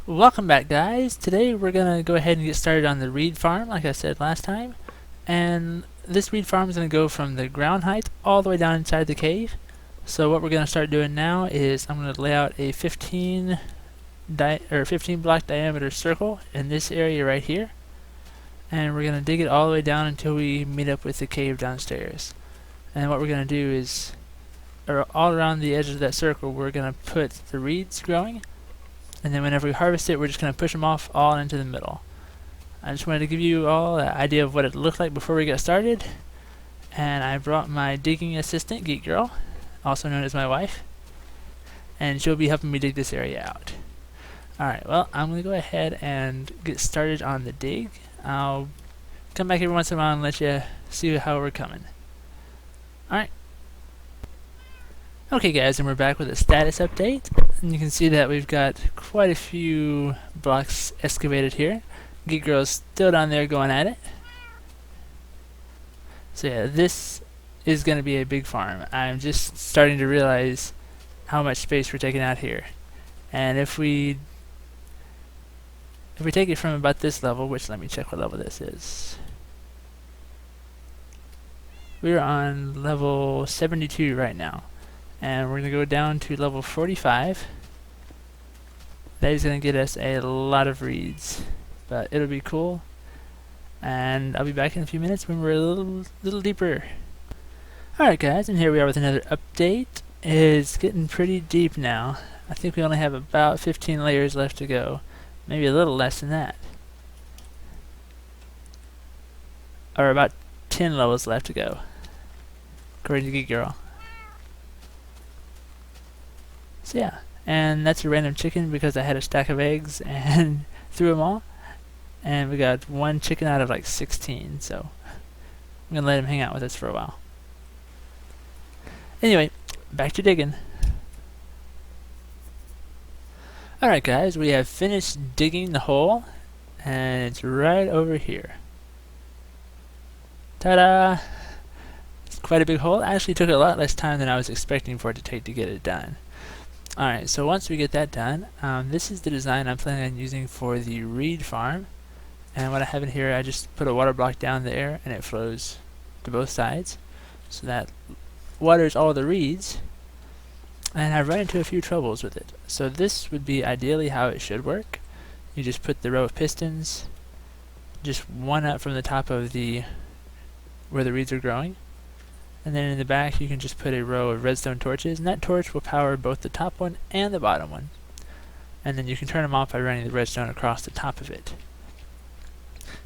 Welcome back, guys. Today we're gonna go ahead and get started on the reed farm like I said last time, and this reed farm is gonna go from the ground height all the way down inside the cave. So what we're gonna start doing now is I'm gonna lay out a 15 block diameter circle in this area right here, and we're gonna dig it all the way down until we meet up with the cave downstairs. And what we're gonna do is, all around the edge of that circle, we're gonna put the reeds growing. And then whenever we harvest it, we're just going to push them off all into the middle. I just wanted to give you all an idea of what it looked like before we got started. And I brought my digging assistant, Geek Girl, also known as my wife. And she'll be helping me dig this area out. Alright, well, I'm going to go ahead and get started on the dig. I'll come back every once in a while and let you see how we're coming. Alright. Okay guys, and we're back with a status update, and you can see that we've got quite a few blocks excavated here. Geek Girl's still down there going at it. So yeah, this is going to be a big farm. I'm just starting to realize how much space we're taking out here. And if we take it from about this level, which let me check what level this is. We're on level 72 right now. And we're going to go down to level 45. That is going to get us a lot of reeds, but it'll be cool. And I'll be back in a few minutes when we're a little deeper. Alright guys, and here we are with another update. It's getting pretty deep now. I think we only have about 15 layers left to go. Maybe a little less than that. Or about 10 levels left to go, according to Geek Girl. So yeah, and that's a random chicken because I had a stack of eggs and threw them all. And we got one chicken out of like 16, so I'm going to let him hang out with us for a while. Anyway, back to digging. Alright guys, we have finished digging the hole, and it's right over here. Ta-da! It's quite a big hole. It actually took a lot less time than I was expecting for it to take to get it done. Alright, so once we get that done, this is the design I'm planning on using for the reed farm. And what I have in here, I just put a water block down there and it flows to both sides. So that waters all the reeds. And I've run into a few troubles with it. So this would be ideally how it should work. You just put the row of pistons, just one up from the top of where the reeds are growing. And then in the back you can just put a row of redstone torches, and that torch will power both the top one and the bottom one. And then you can turn them off by running the redstone across the top of it.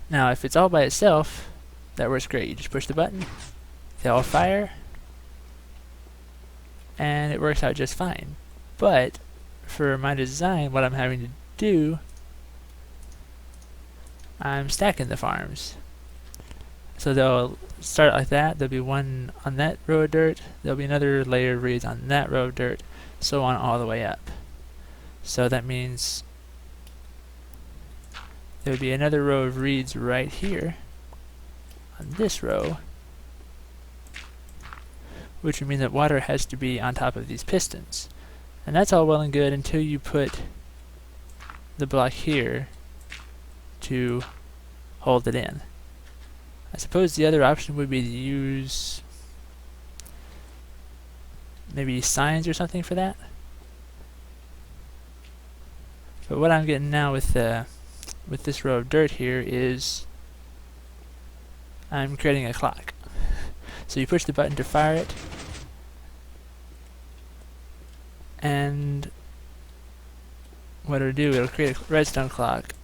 Now if it's all by itself, that works great. You just push the button, they all fire, and it works out just fine. But for my design, what I'm having to do, I'm stacking the farms. So they'll start like that, there'll be one on that row of dirt, there'll be another layer of reeds on that row of dirt, so on all the way up. So that means there would be another row of reeds right here on this row, which would mean that water has to be on top of these pistons. And that's all well and good until you put the block here to hold it in. I suppose the other option would be to use maybe signs or something for that. But what I'm getting now with this row of dirt here is I'm creating a clock. So you push the button to fire it, and what it'll do, it'll create a redstone clock,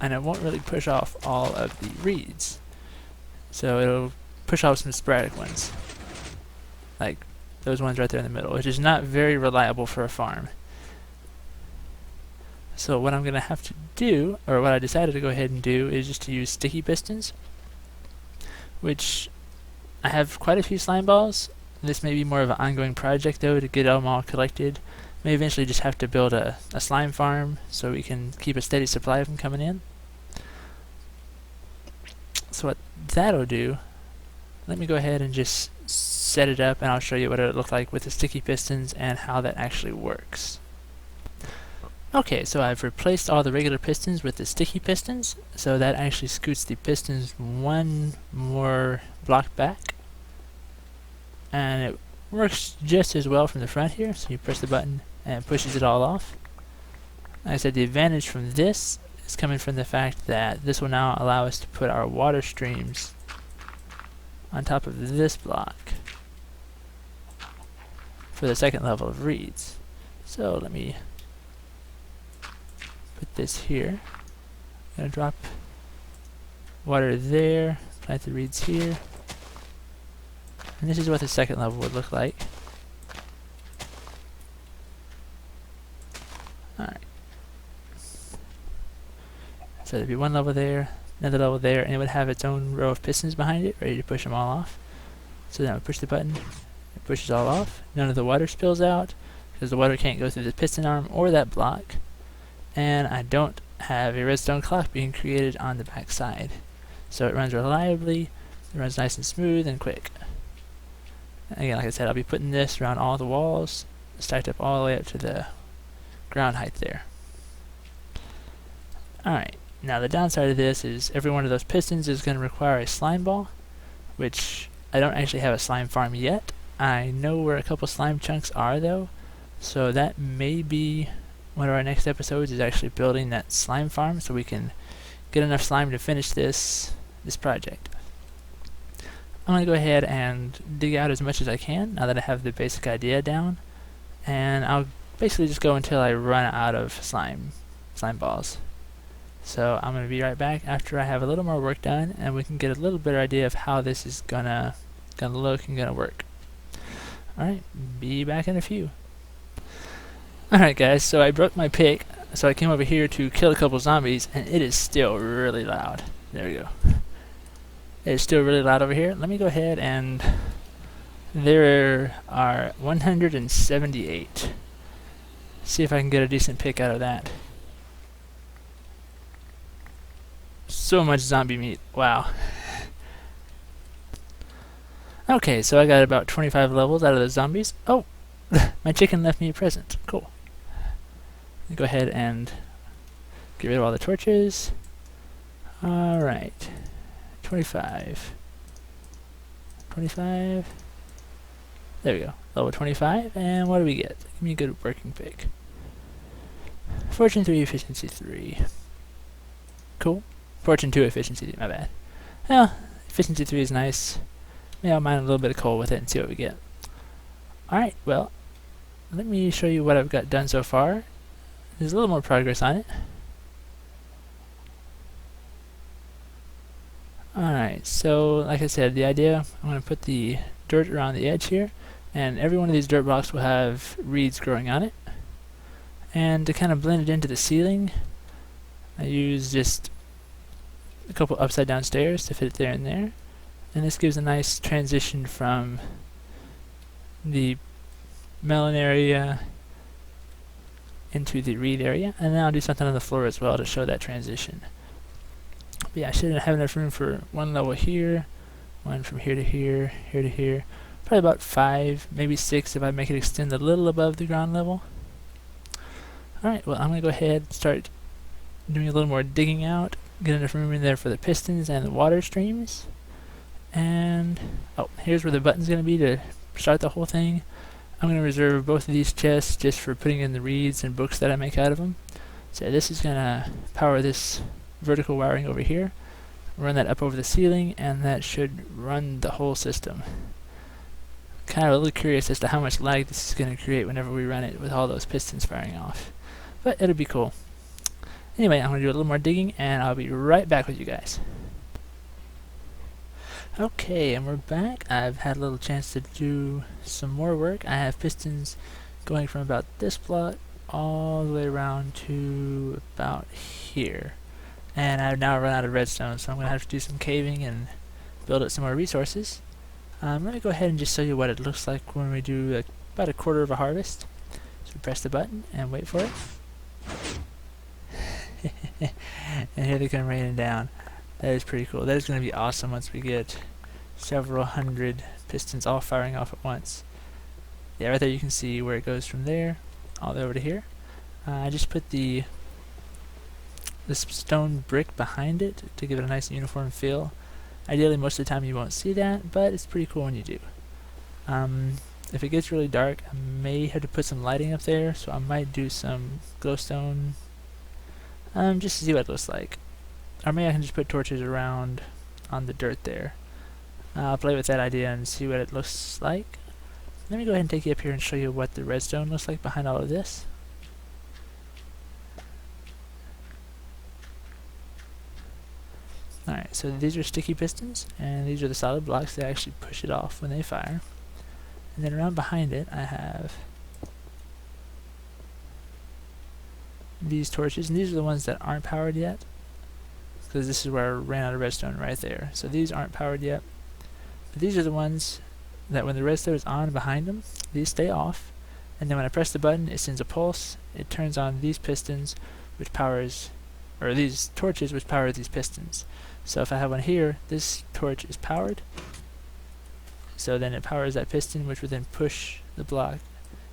and it won't really push off all of the reeds. So it'll push off some sporadic ones, like those ones right there in the middle, which is not very reliable for a farm. So what I'm going to have to do, or what I decided to go ahead and do, is just to use sticky pistons, which I have quite a few slime balls. This may be more of an ongoing project though, to get them all collected. May eventually just have to build a slime farm so we can keep a steady supply of them coming in. So what that'll do, let me go ahead and just set it up, and I'll show you what it looked like with the sticky pistons and how that actually works. Okay, so I've replaced all the regular pistons with the sticky pistons, so that actually scoots the pistons one more block back. And it works just as well from the front here, so you press the button and it pushes it all off. Like I said, the advantage from this is coming from the fact that this will now allow us to put our water streams on top of this block for the second level of reeds. So let me put this here. I'm going to drop water there, plant the reeds here. And this is what the second level would look like. Alright. So there'd be one level there, another level there, and it would have its own row of pistons behind it, ready to push them all off. So then I would push the button, it pushes all off. None of the water spills out, because the water can't go through the piston arm or that block. And I don't have a redstone clock being created on the back side. So it runs reliably, it runs nice and smooth and quick. Again, like I said, I'll be putting this around all the walls, stacked up all the way up to the ground height there. Alright, now the downside of this is every one of those pistons is going to require a slime ball, which I don't actually have a slime farm yet. I know where a couple slime chunks are though, so that may be one of our next episodes, is actually building that slime farm so we can get enough slime to finish this project. I'm going to go ahead and dig out as much as I can now that I have the basic idea down, and I'll basically just go until I run out of slime balls. So I'm going to be right back after I have a little more work done and we can get a little better idea of how this is gonna look and gonna work. Alright, be back in a few. Alright guys, so I broke my pick, so I came over here to kill a couple zombies, and it is still really loud. There we go. It's still really loud over here. Let me go ahead and... there are 178. See if I can get a decent pick out of that. So much zombie meat. Wow. Okay, so I got about 25 levels out of the zombies. Oh! My chicken left me a present. Cool. Go ahead and get rid of all the torches. Alright. 25. 25. There we go. Level 25. And what do we get? Give me a good working pick. Fortune 3, efficiency 3. Cool. Fortune 2, efficiency 3. My bad. Well, efficiency 3 is nice. Maybe I'll mine a little bit of coal with it and see what we get. Alright, well, let me show you what I've got done so far. There's a little more progress on it. Alright, so like I said, the idea, I'm going to put the dirt around the edge here, and every one of these dirt blocks will have reeds growing on it. And to kind of blend it into the ceiling, I use just a couple upside down stairs to fit it there and there. And this gives a nice transition from the melon area into the reed area. And then I'll do something on the floor as well to show that transition. But yeah, I should have enough room for one level here, one from here to here, here to here. Probably about 5, maybe 6 if I make it extend a little above the ground level. Alright, well I'm going to go ahead and start doing a little more digging out, get enough room in there for the pistons and the water streams. And, oh, here's where the button's going to be to start the whole thing. I'm going to reserve both of these chests just for putting in the reeds and books that I make out of them. So this is going to power this vertical wiring over here, run that up over the ceiling, and that should run the whole system. Kind of a little curious as to how much lag this is going to create whenever we run it with all those pistons firing off. But it'll be cool. Anyway, I'm going to do a little more digging, and I'll be right back with you guys. Okay, and we're back. I've had a little chance to do some more work. I have pistons going from about this block all the way around to about here. And I've now run out of redstone, so I'm going to have to do some caving and build up some more resources. I'm going to go ahead and just show you what it looks like when we do about a quarter of a harvest. So we press the button and wait for it. And here they come raining down. That is pretty cool. That is going to be awesome once we get several hundred pistons all firing off at once. Yeah, right there you can see where it goes from there all the way over to here. I just put this stone brick behind it to give it a nice uniform feel. Ideally, most of the time you won't see that, but it's pretty cool when you do. If it gets really dark, I may have to put some lighting up there, so I might do some glowstone just to see what it looks like. Or maybe I can just put torches around on the dirt there. I'll play with that idea and see what it looks like. Let me go ahead and take you up here and show you what the redstone looks like behind all of this. Alright, so these are sticky pistons, and these are the solid blocks that actually push it off when they fire. And then around behind it, I have these torches, and these are the ones that aren't powered yet, because this is where I ran out of redstone right there. So these aren't powered yet, but these are the ones that when the redstone is on behind them, these stay off, and then when I press the button, it sends a pulse. It turns on these pistons, which powers, or these torches, which power these pistons. So if I have one here, this torch is powered, so then it powers that piston, which would then push the block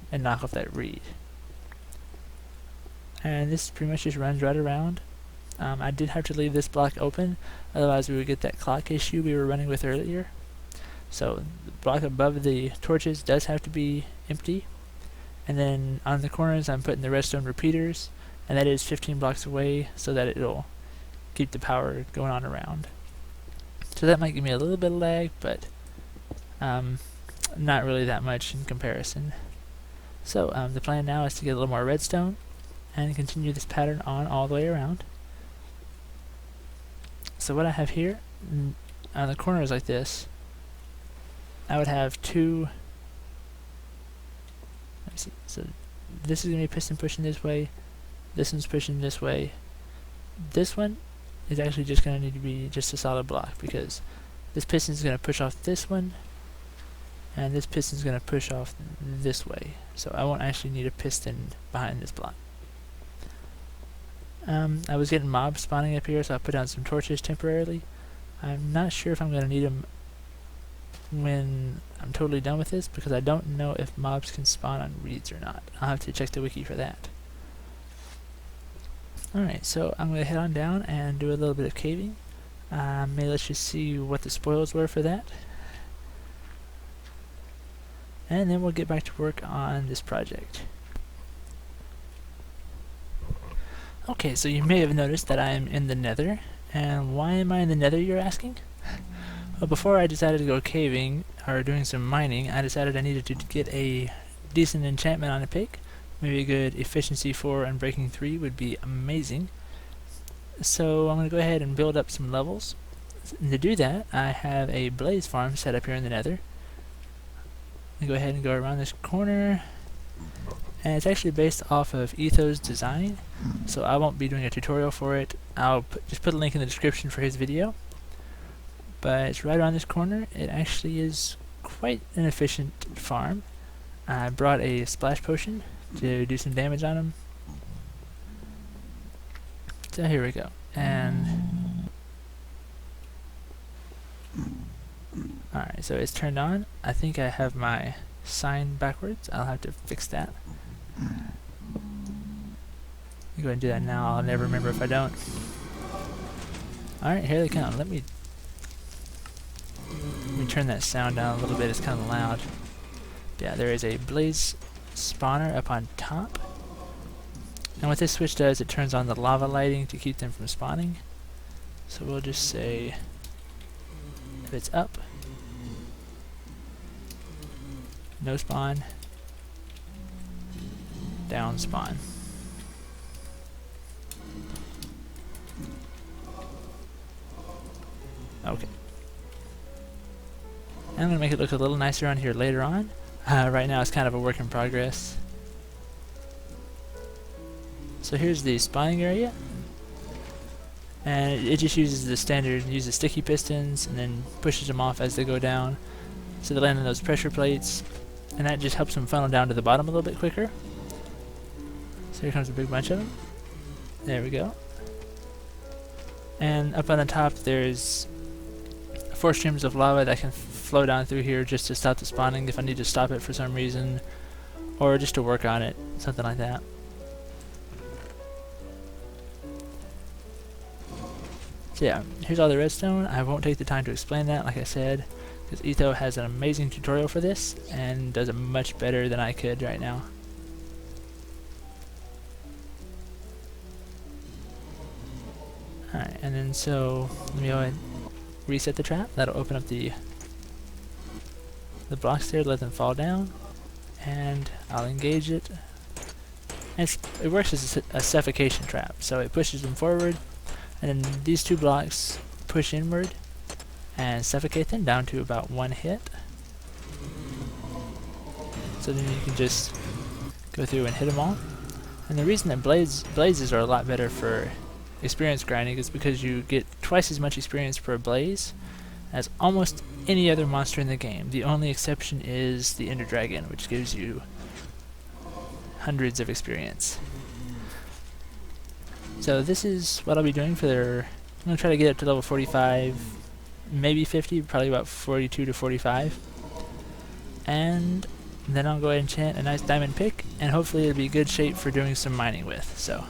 and knock off that reed. And this pretty much just runs right around. I did have to leave this block open, otherwise we would get that clock issue we were running with earlier. So the block above the torches does have to be empty, and then on the corners I'm putting the redstone repeaters, and that is 15 blocks away so that it'll keep the power going on around. So that might give me a little bit of lag, but not really that much in comparison. So the plan now is to get a little more redstone and continue this pattern on all the way around. So what I have here on the corners like this, I would have two. Let me see. So this is going to be a piston pushing this way. This one's pushing this way. This one is actually just going to need to be just a solid block, because this piston is going to push off this one, and this piston is going to push off this way. So I won't actually need a piston behind this block. I was getting mobs spawning up here, so I put down some torches temporarily. I'm not sure if I'm going to need them when I'm totally done with this, because I don't know if mobs can spawn on reeds or not. I'll have to check the wiki for that. Alright, so I'm going to head on down and do a little bit of caving. Maybe let's just see what the spoils were for that. And then we'll get back to work on this project. Okay, so you may have noticed that I am in the nether. And why am I in the nether, you're asking? Well, before I decided to go caving, or doing some mining, I decided I needed to get a decent enchantment on a pick. Maybe a good efficiency 4 and breaking 3 would be amazing. So I'm going to go ahead and build up some levels. And to do that, I have a blaze farm set up here in the nether. I'm going to go ahead and go around this corner. And it's actually based off of Etho's design, so I won't be doing a tutorial for it. I'll just put a link in the description for his video. But it's right around this corner. It actually is quite an efficient farm. I brought a splash potion to do some damage on him. So here we go. And alright, so it's turned on. I think I have my sign backwards. I'll have to fix that. Go ahead and do that now. I'll never remember if I don't. Alright, here they come. Let me turn that sound down a little bit. It's kind of loud. Yeah, there is a blaze spawner up on top. And what this switch does, it turns on the lava lighting to keep them from spawning. So we'll just say if it's up, no spawn, down spawn. Okay. I'm going to make it look a little nicer on here later on. Right now it's kind of a work in progress. So here's the spawning area. And it just uses the standard, uses sticky pistons and then pushes them off as they go down. So they land on those pressure plates, and that just helps them funnel down to the bottom a little bit quicker. So here comes a big bunch of them. There we go. And up on the top there's 4 streams of lava that can flow down through here just to stop the spawning if I need to stop it for some reason, or just to work on it, something like that. So yeah, here's all the redstone. I won't take the time to explain that, like I said, because Etho has an amazing tutorial for this and does it much better than I could right now. Alright, and then so let me go ahead and reset the trap. That'll open up the blocks there, let them fall down, and I'll engage it. And it works as a suffocation trap, so it pushes them forward, and then these two blocks push inward and suffocate them down to about one hit. So then you can just go through and hit them all. And the reason that blazes are a lot better for experience grinding is because you get twice as much experience per blaze as almost any other monster in the game. The only exception is the Ender Dragon, which gives you hundreds of experience. So this is what I'll be doing for their... I'm going to try to get up to level 45, maybe 50, probably about 42 to 45. And then I'll go ahead and enchant a nice diamond pick, and hopefully it'll be good shape for doing some mining with. So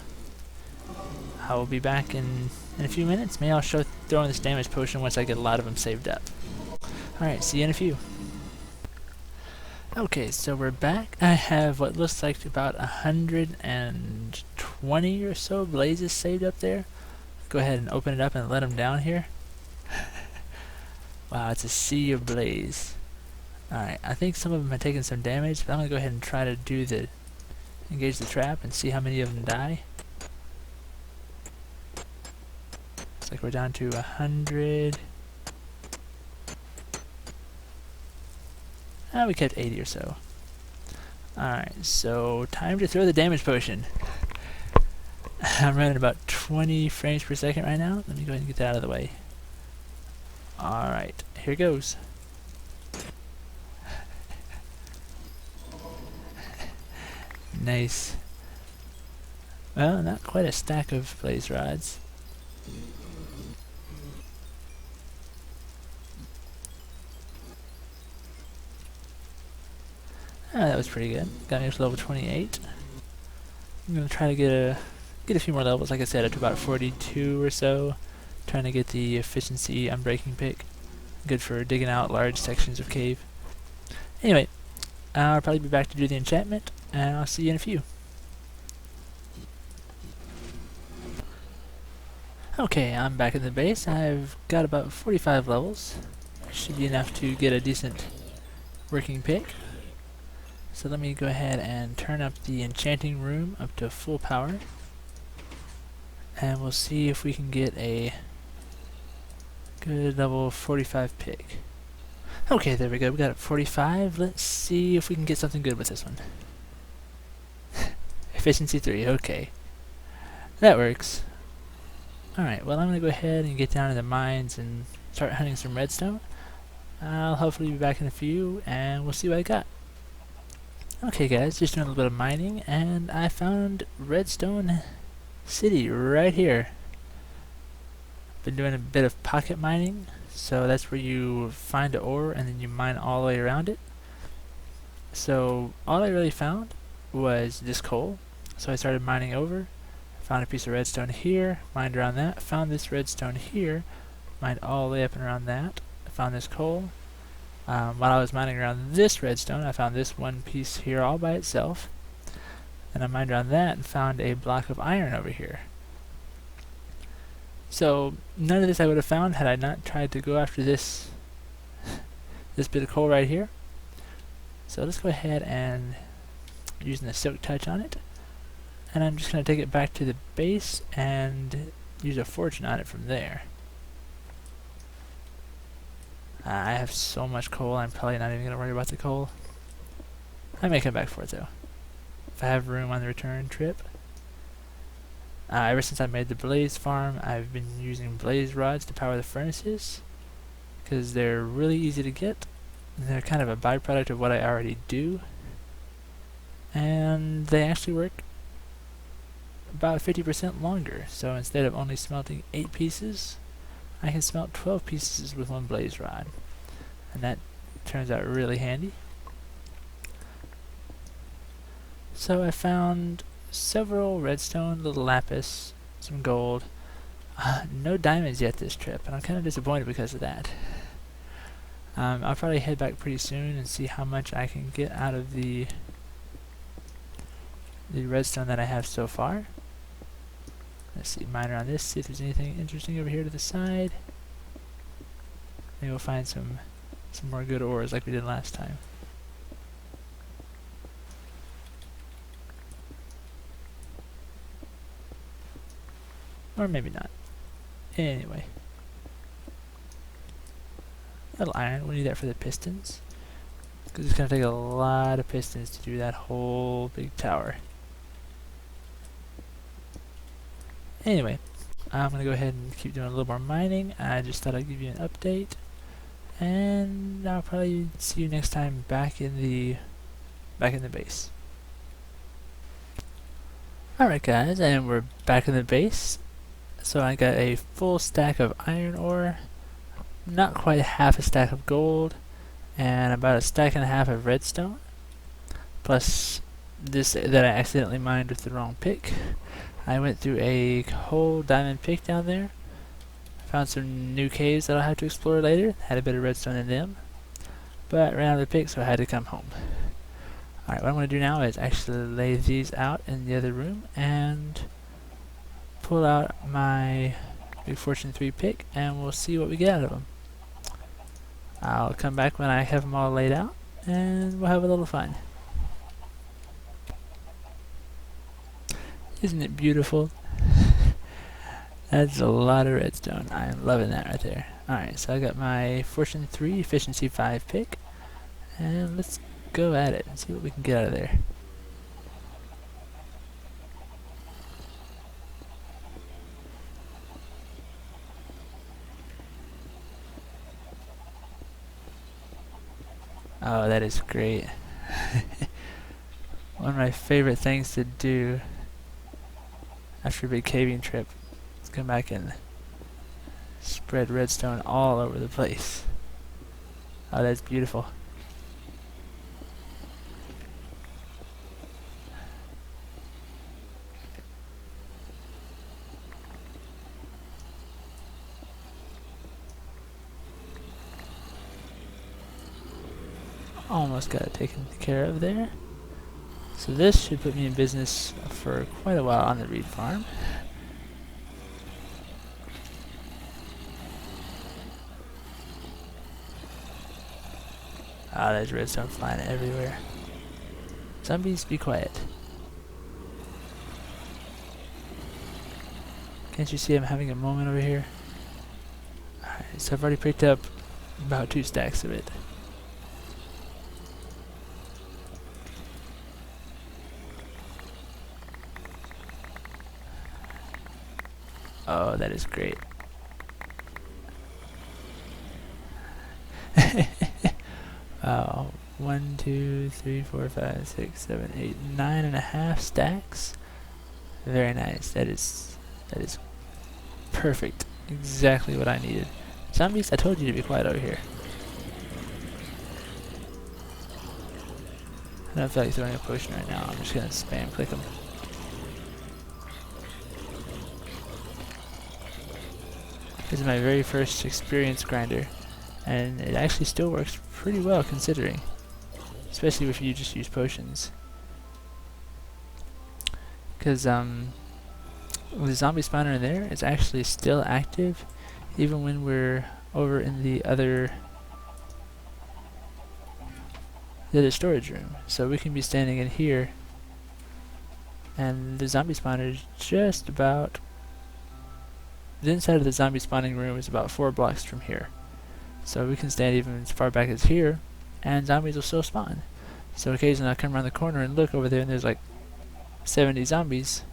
I will be back in a few minutes. Maybe I'll throw in this damage potion once I get a lot of them saved up. Alright, see you in a few. Okay, so we're back. I have what looks like about 120 or so blazes saved up there. Go ahead and open it up and let them down here. Wow, it's a sea of blaze. Alright, I think some of them have taken some damage, but I'm going to go ahead and try to engage the trap and see how many of them die. Looks like we're down to 100. We kept 80 or so. Alright, so time to throw the damage potion. I'm running about 20 frames per second right now. Let me go ahead and get that out of the way. Alright, here goes. Nice. Well, not quite a stack of blaze rods. That was pretty good. Got me up to level 28. I'm gonna try to get a few more levels, like I said, up to about 42 or so. Trying to get the efficiency unbreaking pick. Good for digging out large sections of cave. Anyway, I'll probably be back to do the enchantment, and I'll see you in a few. Okay, I'm back at the base. I've got about 45 levels. Should be enough to get a decent working pick. So let me go ahead and turn up the enchanting room up to full power. And we'll see if we can get a good level 45 pick. Okay, there we go. We got it 45. Let's see if we can get something good with this one. Efficiency 3, okay. That works. Alright, well I'm going to go ahead and get down to the mines and start hunting some redstone. I'll hopefully be back in a few, and we'll see what I got. Okay guys, just doing a little bit of mining, and I found Redstone City right here. Been doing a bit of pocket mining, so that's where you find the ore and then you mine all the way around it. So all I really found was this coal, so I started mining over. Found a piece of redstone here, mined around that, found this redstone here, mined all the way up and around that, found this coal. While I was mining around this redstone, I found this one piece here all by itself. And I mined around that and found a block of iron over here. So none of this I would have found had I not tried to go after this bit of coal right here. So let's go ahead and using the silk touch on it. And I'm just going to take it back to the base and use a fortune on it from there. I have so much coal, I'm probably not even going to worry about the coal. I may come back for it though, if I have room on the return trip. Ever since I made the blaze farm, I've been using blaze rods to power the furnaces, because they're really easy to get. They're kind of a byproduct of what I already do, and they actually work about 50% longer. So instead of only smelting 8 pieces, I can smelt 12 pieces with one blaze rod, and that turns out really handy. So I found several redstone, little lapis, some gold, No diamonds yet this trip, and I'm kind of disappointed because of that. I'll probably head back pretty soon and see how much I can get out of the redstone that I have so far. Let's see, mine around this, see if there's anything interesting over here to the side. Maybe we'll find some more good ores like we did last time. Or maybe not. Anyway. A little iron, we need that for the pistons. Because it's going to take a lot of pistons to do that whole big tower. Anyway, I'm going to go ahead and keep doing a little more mining. I just thought I'd give you an update. And I'll probably see you next time back in the base. Alright guys, and we're back in the base. So I got a full stack of iron ore, not quite half a stack of gold, and about a stack and a half of redstone. Plus this that I accidentally mined with the wrong pick. I went through a whole diamond pick down there. Found some new caves that I'll have to explore later. Had a bit of redstone in them. But ran out of the pick, so I had to come home. Alright, what I'm going to do now is actually lay these out in the other room and pull out my Big Fortune 3 pick, and we'll see what we get out of them. I'll come back when I have them all laid out, and we'll have a little fun. Isn't it beautiful? That's a lot of redstone. I'm loving that right there. Alright, so I got my Fortune 3 Efficiency 5 pick, and let's go at it and see what we can get out of there. Oh, that is great. One of my favorite things to do after a big caving trip is come back and spread redstone all over the place. Oh, that's beautiful. Almost got it taken care of there. So this should put me in business for quite a while on the reed farm. Ah, there's redstone flying everywhere. Zombies, be quiet. Can't you see I'm having a moment over here? Alright, so I've already picked up about 2 stacks of it. Oh, that is great. Wow, 1, 2, 3, 4, 5, 6, 7, 8, 9.5 stacks. Very nice. That is perfect. Exactly what I needed. Zombies, I told you to be quiet over here. I don't feel like throwing a potion right now. I'm just gonna spam click them. This is my very first experience grinder, and it actually still works pretty well considering, especially if you just use potions. Because the zombie spawner in there is actually still active even when we're over in the other storage room. So we can be standing in here and the zombie spawner is just about, the inside of the zombie spawning room is about 4 blocks from here. So we can stand even as far back as here, and zombies will still spawn. So occasionally I'll come around the corner and look over there and there's like 70 zombies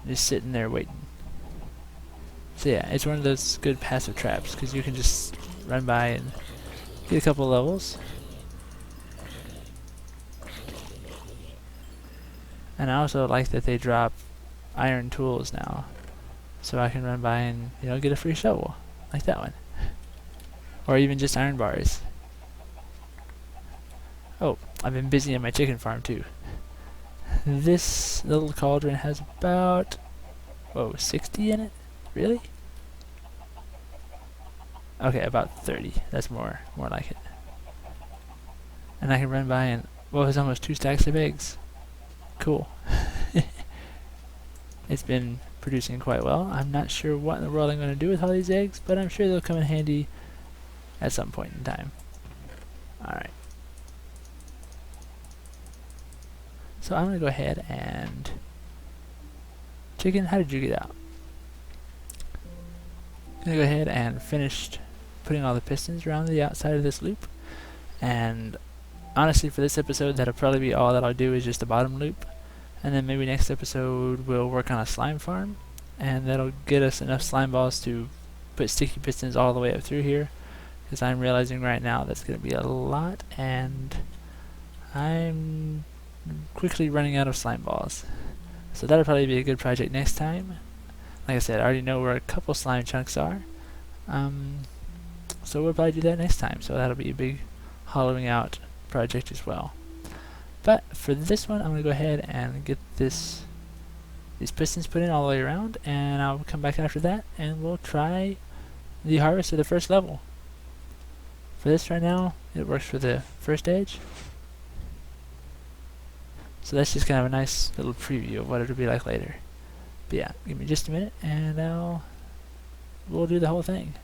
just sitting there waiting. So yeah, it's one of those good passive traps, because you can just run by and get a couple levels. And I also like that they drop iron tools now. So I can run by and, you know, get a free shovel, like that one. Or even just iron bars. Oh, I've been busy in my chicken farm too. This little cauldron has about, 60 in it? Really? Okay, about 30. That's more like it. And I can run by and, well, it's almost 2 stacks of eggs. Cool. It's been producing quite well. I'm not sure what in the world I'm going to do with all these eggs, but I'm sure they'll come in handy at some point in time. Alright. So I'm going to go ahead and... Chicken, how did you get out? I'm going to go ahead and finish putting all the pistons around the outside of this loop. And honestly, for this episode, that'll probably be all that I'll do, is just the bottom loop. And then maybe next episode we'll work on a slime farm, and that'll get us enough slime balls to put sticky pistons all the way up through here, because I'm realizing right now that's going to be a lot, and I'm quickly running out of slime balls. So that'll probably be a good project next time. Like I said, I already know where a couple slime chunks are, so we'll probably do that next time. So that'll be a big hollowing out project as well. But for this one, I'm going to go ahead and get these pistons put in all the way around, and I'll come back after that and we'll try the harvest of the first level. For this right now, it works for the first edge. So that's just kind of a nice little preview of what it'll be like later. But yeah, give me just a minute and we'll do the whole thing.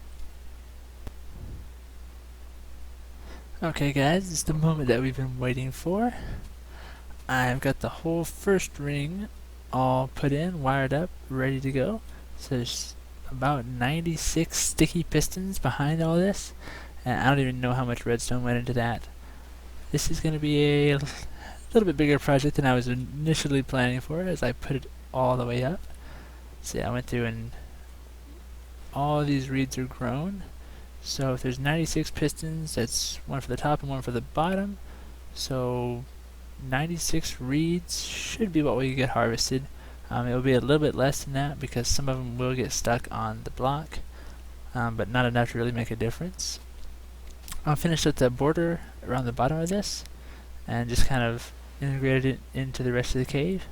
Okay guys, it's the moment that we've been waiting for. I've got the whole first ring all put in, wired up, ready to go. So there's about 96 sticky pistons behind all this, and I don't even know how much redstone went into that. This is going to be a little bit bigger project than I was initially planning for, as I put it all the way up. See, I went through and all these reeds are grown. So if there's 96 pistons, that's one for the top and one for the bottom. So 96 reeds should be what we get harvested. It will be a little bit less than that because some of them will get stuck on the block, but not enough to really make a difference. I'll finish with the border around the bottom of this and just kind of integrate it into the rest of the cave.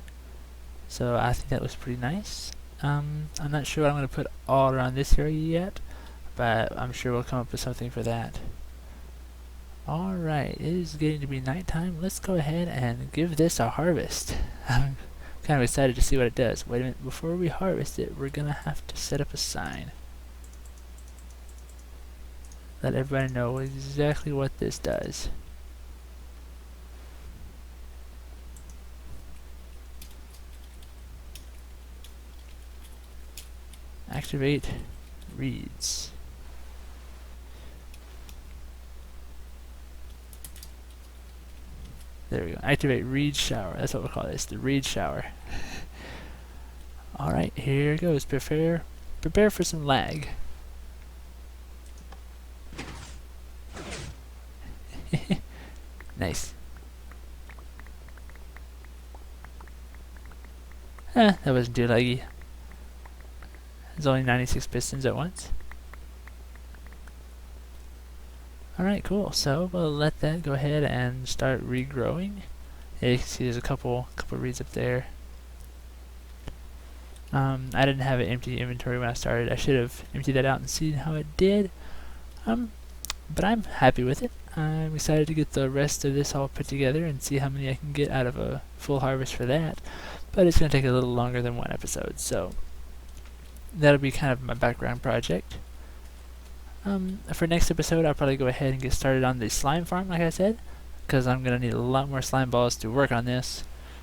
So I think that was pretty nice. I'm not sure what I'm going to put all around this area yet, but I'm sure we'll come up with something for that. Alright, it is getting to be nighttime. Let's go ahead and give this a harvest. I'm kind of excited to see what it does. Wait a minute, before we harvest it, we're gonna have to set up a sign. Let everybody know exactly what this does. Activate reeds. There we go. Activate reed shower. That's what we'll call this, the reed shower. Alright, here it goes. Prepare for some lag. Nice. That wasn't too laggy. There's only 96 pistons at once. Alright, cool. So we'll let that go ahead and start regrowing. Yeah, you can see there's a couple reeds up there. I didn't have an empty inventory when I started. I should have emptied that out and seen how it did. But I'm happy with it. I'm excited to get the rest of this all put together and see how many I can get out of a full harvest for that. But it's going to take a little longer than one episode, so that'll be kind of my background project. For next episode, I'll probably go ahead and get started on the slime farm, like I said, because I'm going to need a lot more slime balls to work on this.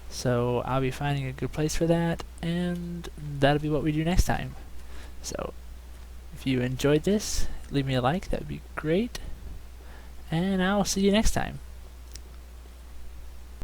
So I'll be finding a good place for that, and that'll be what we do next time. So if you enjoyed this, leave me a like, that would be great, and I'll see you next time.